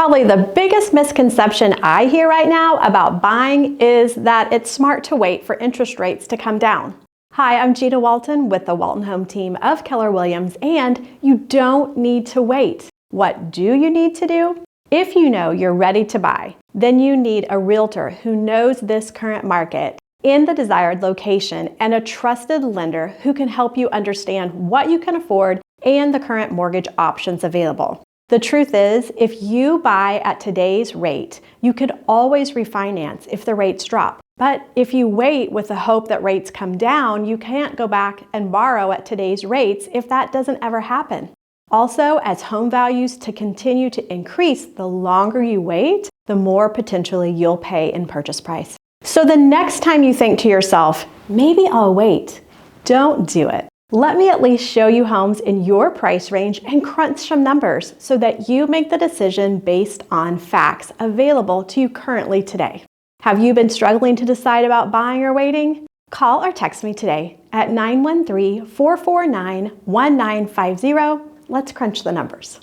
Probably the biggest misconception I hear right now about buying is that it's smart to wait for interest rates to come down. Hi, I'm Gina Walton with the Walton Home team of Keller Williams, and you don't need to wait. What do you need to do? If you know you're ready to buy, then you need a realtor who knows this current market in the desired location and a trusted lender who can help you understand what you can afford and the current mortgage options available. The truth is, if you buy at today's rate, you could always refinance if the rates drop. But if you wait with the hope that rates come down, you can't go back and borrow at today's rates if that doesn't ever happen. Also, as home values to continue to increase, the longer you wait, the more potentially you'll pay in purchase price. So the next time you think to yourself, maybe I'll wait, don't do it. Let me at least show you homes in your price range and crunch some numbers so that you make the decision based on facts available to you currently today. Have you been struggling to decide about buying or waiting? Call or text me today at 913-449-1950. Let's crunch the numbers.